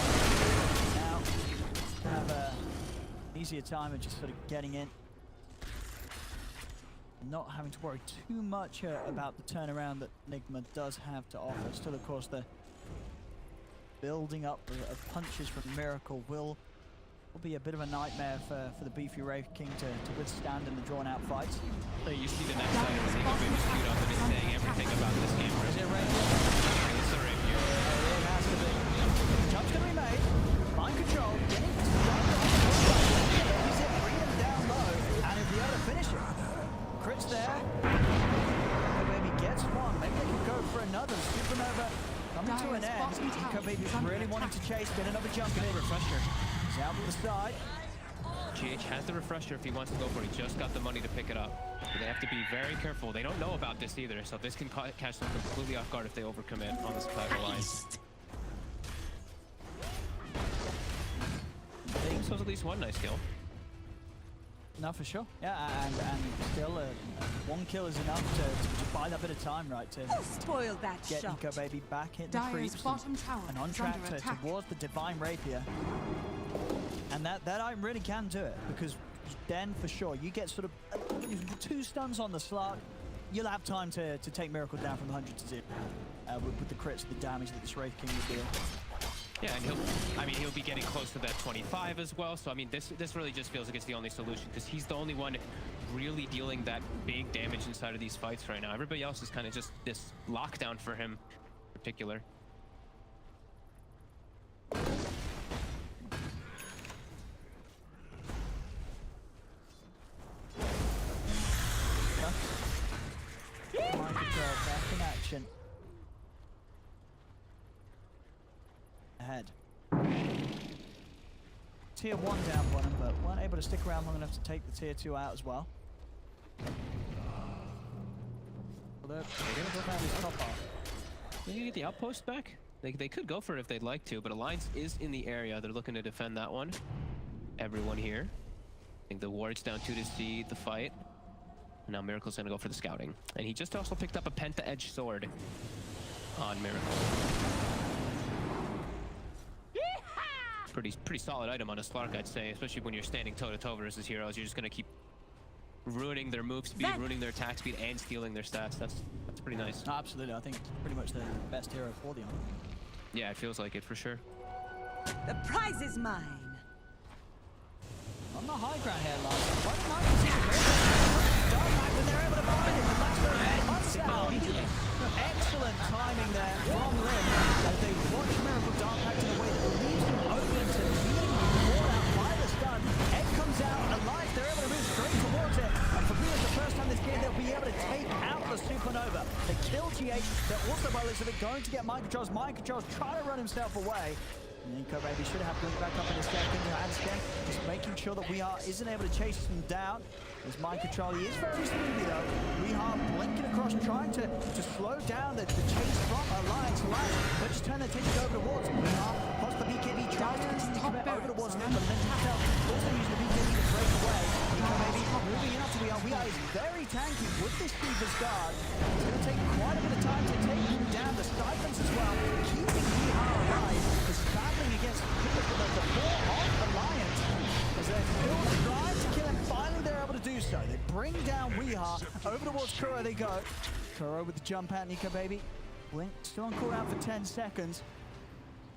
now. Have an easier time of just sort of getting in. Not having to worry too much about the turnaround that Nigma does have to offer. Still, of course, the building up of punches from Miracle will will be a bit of a nightmare for the beefy Wraith King to withstand in the drawn-out fights. You see the next side of the Nikobaby queued up and is saying everything about this game. Is it Wraith? It's a rapier. It has to be. The jump's going to be made. Mind control. Getting he's it. Bring him down low. And he'll be able to finish it. Crits there. Nikobaby gets one. Maybe they can go for another. Supernova coming to an end. Nikobaby's really wanting to chase. Get another jump in. Refresher. He's out to the side. GH has the refresher if he wants to go for it. He just got the money to pick it up. But they have to be very careful. They don't know about this either, so this can catch them completely off guard if they overcommit on this player line. I think so. At least one nice kill. No, for sure. Yeah, and still one kill is enough to buy that bit of time, right? To Spoil that get shot. Nikobaby back in the Dire's creeps bottom tower and on is track under attack. towards the Divine Rapier. And that I really can do it, because then for sure you get sort of 2 stuns on the Slark. You'll have time to take Miracle down from 100 to 0 with the crits, the damage that this Wraith King will deal. Yeah, and he'll be getting close to that 25 as well. So I mean, this really just feels like it's the only solution, because he's the only one really dealing that big damage inside of these fights right now. Everybody else is kind of just this lockdown for him in particular. Mind control back in action. Ahead. Tier 1 down on him, but weren't able to stick around long enough to take the tier 2 out as well. Although, they're going to go down his top half. Did you get the outpost back? They could go for it if they'd like to, but Alliance is in the area. They're looking to defend that one. Everyone here. I think the ward's down 2 to see the fight. Now Miracle's gonna go for the scouting. And he just also picked up a Penta-Edge sword on Miracle. Pretty solid item on a Slark, I'd say, especially when you're standing toe-to-toe versus heroes. You're just gonna keep ruining their move speed, ruining their attack speed, and stealing their stats. That's pretty nice. Absolutely, I think it's pretty much the best hero for the honor. Yeah, it feels like it for sure. The prize is mine. On the high ground here, last. What a nice and they're able to find it. Excellent timing there from Limmp as they watch Miracle Dark Pact in a way that leaves him open to being caught out by the stun. Egg comes out alive. They're able to move straight towards it. And for me, it's the first time this game they'll be able to take out the Supernova. They kill GH. They're also, by the looks of it, going to get Mind Controls. Mind Controls trying to run himself away. Nikobaby should have Blink back up in a second. Handsken just making sure that isn't able to chase him down. His Mind Control, he is very speedy though. Weehaw blinking across, trying to slow down the chase from Alliance. But just turn their attention over towards Weehaw. Pops the BKB, tries to continue to commit over towards Limmp, but Limmp himself also using the BKB to break away. Nikobaby moving in up to Weehaw. Weehaw is very tanky with this Fever's guard. It's going to take quite a bit of time to take him down. The Stipends as well, keeping Weehaw alive. Is battling against the 4 of Alliance. As they're still trying to kill him, finally they're able to do so. They bring down Weehaw. Over towards Kuro they go. Kuro with the jump out, Nikobaby. Blink still on cooldown for 10 seconds.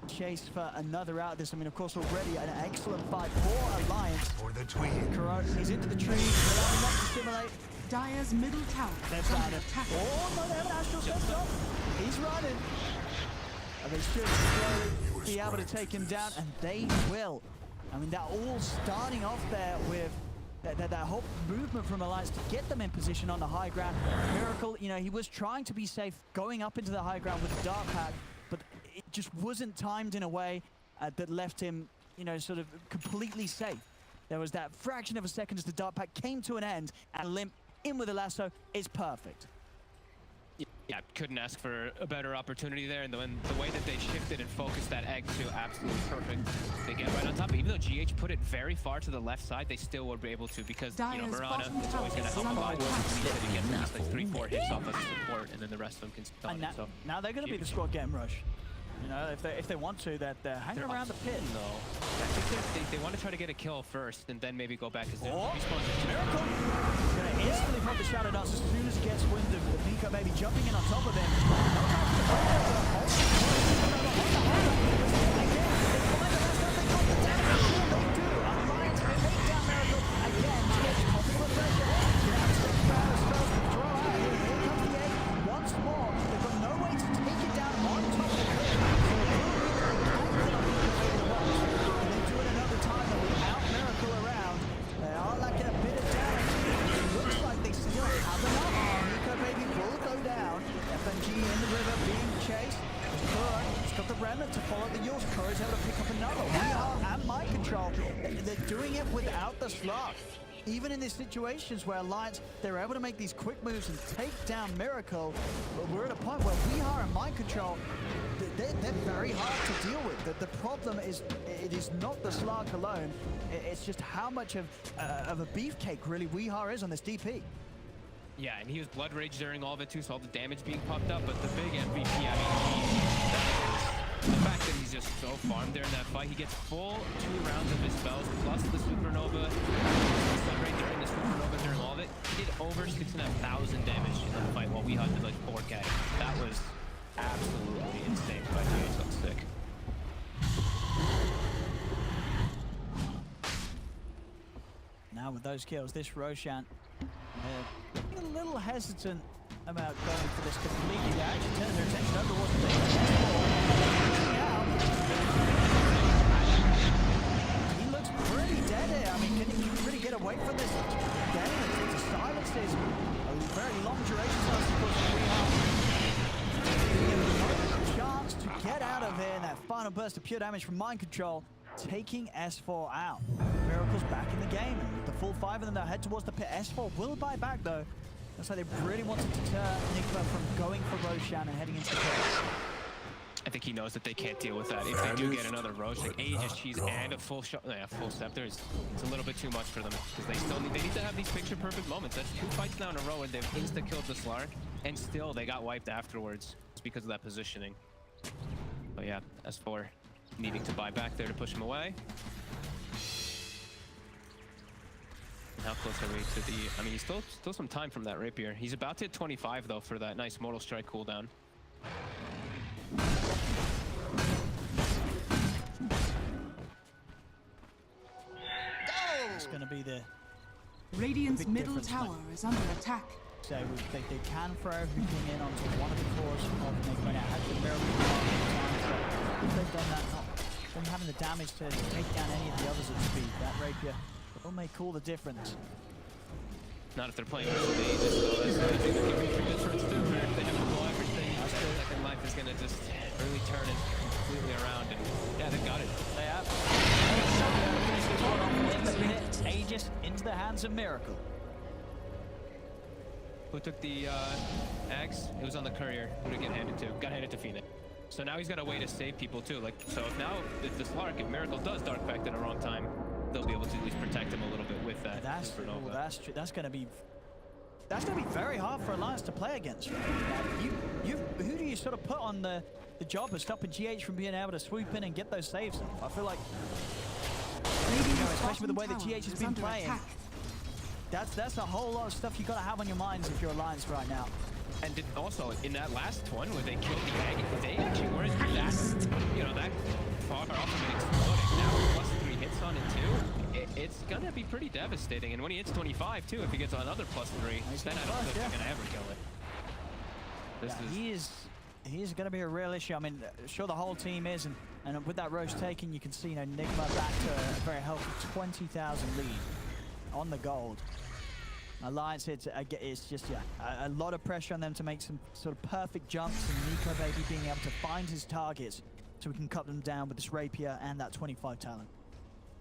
Chase for another out of this. I mean, of course, already an excellent fight for Alliance. For the twig. Kuro is into the tree. Allowing not to stimulate. Dire's middle tower They've is found under him. attack. Oh, no, they have an astral stepped up. He's running. And they should slowly be able to take him down, and they will. I mean, they're all starting off there with that whole movement from Alliance to get them in position on the high ground. Miracle, you know, he was trying to be safe going up into the high ground with the Dark Pack, but it just wasn't timed in a way that left him, you know, sort of completely safe. There was that fraction of a second as the Dark Pack came to an end, and Limmp in with the lasso is perfect. Yeah, couldn't ask for a better opportunity there, and the way that they shifted and focused that egg to absolutely perfect. They get right on top. Even though GH put it very far to the left side, they still were able to, because you know, Mirana is always going to help a lot. He said he gets at least like 3-4 hits off as support, and then the rest of them can stun it. So now they're going to be the squad game rush. You know, if they want to, that they're hanging around the pit. No, I think they want to try to get a kill first, and then maybe go back as they Miracle gonna instantly pop the Shadow Dance as soon as he gets wind of the Nikobaby jumping in on top of him. they're doing it without the Slark. Even in these situations where Alliance, they're able to make these quick moves and take down Miracle, but we're at a point where we are in mind control. They're very hard to deal with. The problem is, it is not the Slark alone. It's just how much of a beefcake really Weehar is on this DP. Yeah, and he was Blood Rage during all of it too, so all the damage being popped up, but the big MVP, I mean, the fact that he's just so farmed there in that fight, he gets full 2 rounds of his spells, plus the Supernova, Sun Ray during the Supernova during all of it. He did over 6,500 damage in that fight, while Weehar did like 4K. That was absolutely insane by GH, that's sick. Now with those kills, this Roshan, a little hesitant about going for this completely. They actually turn their attention over towards the He looks pretty dead here. I mean, can he really get away from this game? It's a silence. There's a very long duration. So of course, we have a chance to get out of here in that final burst of pure damage from mind control, taking S4 out. Miracle's back in the game, and the full 5 of them now head towards the pit. S4 will buy back though. Looks like they really wanted to deter Nigma from going for Roshan and heading into the pit. I think he knows that they can't deal with that. If they do get another Roche, like Aegis Cheese and a full shot, full Scepter, it's a little bit too much for them, because they need to have these picture perfect moments. That's 2 fights now in a row and they've insta killed the Slark, and still they got wiped afterwards. It's because of that positioning. But yeah, S4 needing to buy back there to push him away. How close are we to the... I mean, he's still some time from that Rapier. He's about to hit 25, though, for that nice Mortal Strike cooldown. It's going to be the... Radiant's middle tower is under attack. So they can throw everything in onto one of the cores of Nigma. Now, has the Miracle if they've done that, not them having the damage to take down any of the others at speed, that Rapier will make all the difference. Not if they're playing with the Aegis, though. That's the thing that can be true for its too. If they have to blow everything, that second life is going to just really turn it completely around. And yeah, they've got it. They have. Aegis into the hands of Miracle. Who took the axe? It was on the courier. Who did it get handed to? Got handed to Phoenix. So now he's got a way to save people too. Like, so if now the Slark, if Miracle does Dark Pact at the wrong time, they'll be able to at least protect him a little bit with that. That's true. That's going to be very hard for Alliance to play against. Who do you sort of put on the job of stopping GH from being able to swoop in and get those saves? I feel like, especially with the way that GH has been playing. That's a whole lot of stuff you got to have on your minds if you're Alliance right now. And also in that last one where they killed the Aggie, they actually weren't that far off of it exploding. Now plus 3 hits on it too. It's gonna be pretty devastating. And when he hits 25 too, if he gets another plus 3, then I don't think they're gonna ever kill it. He is gonna be a real issue. I mean, sure the whole team is, and with that Roche taken, you can see Nigma back to a very healthy 20,000 lead on the gold. Alliance, it's just a lot of pressure on them to make some sort of perfect jumps, and Nikobaby being able to find his targets so we can cut them down with this Rapier and that 25 talent.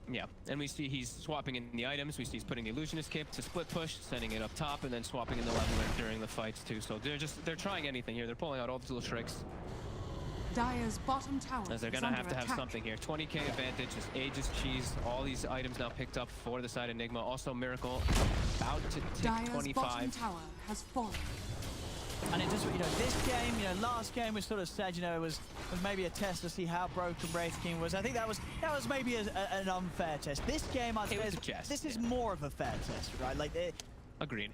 Yeah, and we see he's swapping in the items. We see he's putting the Illusionist Cape to split push, sending it up top, and then swapping in the Leveler during the fights too. So they're trying anything here. They're pulling out all these little tricks. Dire's bottom tower as they're gonna have to have something here. 20k advantage, just Aegis Cheese, all these items now picked up for the side of Nigma. Also Miracle about to take Dire's 25. bottom tower has fallen. And it just, this game, last game we sort of said, it was maybe a test to see how broken Wraith King was. I think that was maybe an unfair test. This game, I think, this is more of a fair test, right? Like, agreed.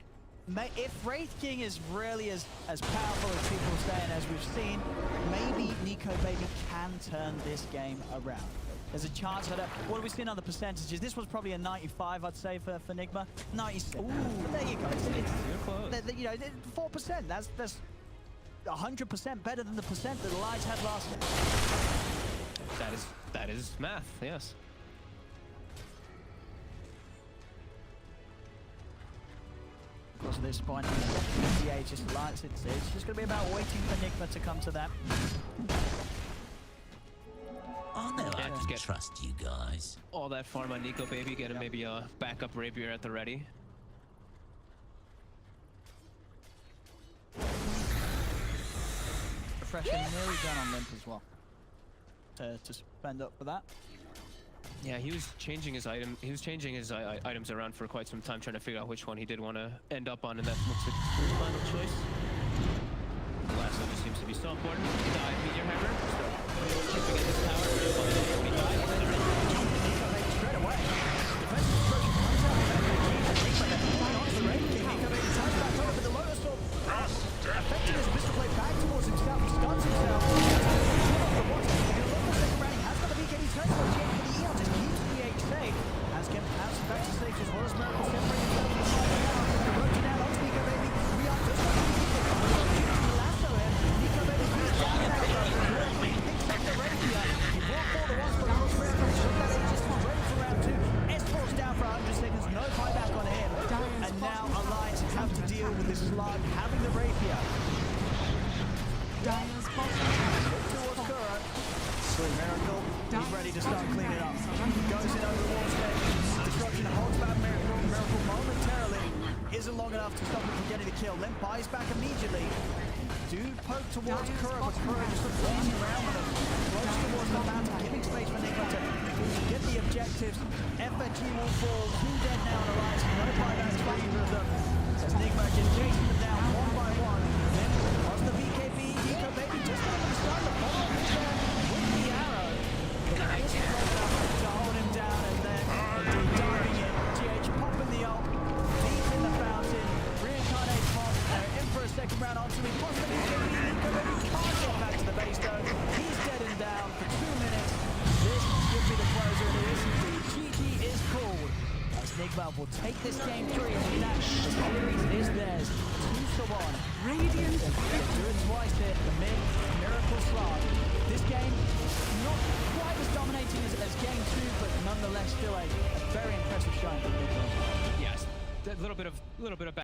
If Wraith King is really as powerful as people are saying, as we've seen, maybe Nikobaby can turn this game around. There's a chance that, what are we seeing on the percentages? This was probably a 95, I'd say, for Nigma. 96. Ooh, there you go. It's 4%. That's 100% better than the percent that the Lions had last year. That is math, yes. Because at this point, the Aegis Alliance, it's just going to be about waiting for Nigma to come to that. Yeah, just get trust you guys. all that farm on Nikobaby, get him maybe a backup rapier at the ready. Refreshing nearly done on Limmp as well. To spend up for that. Yeah, he was changing his items around for quite some time, trying to figure out which one he did want to end up on, and that looks like his final choice. Lasso just seems to be so important. Dive meteor hammer. Chipping at his tower. He dies. Straight away. Defensive approach comes out. Nigma then onto the Wraith King. Nikobaby turns back over, but the Lotus Storm effective as Mr. Play back towards himself. He stuns himself. The watch. If you look at the second round, he has got the BKB turn for the King, but the EL just keeps the H safe. Handsken has some back to safe as well as Miracle separating himself from the side now. The road down onto Nikobaby. We are just going to be lasso him. Nikobaby moves down in that road. He picks up the rapier. He brought forward the once, but of course Miracle took that H just ready for round 2. S4's down for 100 seconds. No buyback on him. And now Alliance have to deal with this Slark having the rapier. Dire's bottom tower Towards Kuro. Sweet Miracle. He's ready to start cleaning up. Goes in over the wall stage. Destruction holds back Miracle. Miracle momentarily isn't long enough to stop him from getting the kill. Limmp buys back immediately. Dude poke towards Kuro, but Kuro just looks easy around with him. Close towards the mountain, giving space for Nigma to get the objectives. FNG will fall. 2 dead now in Alliance. No buybacks for either of them. As Nigma just chasing them down one by one. Limmp on the BKB. Nikobaby just got him to start the ball with the arrow. But it isn't close enough to hold him down, and then diving in. GH popping the ult. Deep in the fountain. Reincarnate pop. In for a second round onto him. Plus the BKB. Nikobaby can't get back to the base though. He's dead and down for 2 minutes. This should be the closer, and it is indeed. GG is called. As Nigma will take this game 3, and that series is theirs. 2-1. Radiant Do it twice here. The mid Miracle Slark. This game not quite as dominating as game 2, but nonetheless still a very impressive shine from Nigma. Yes, a little bit of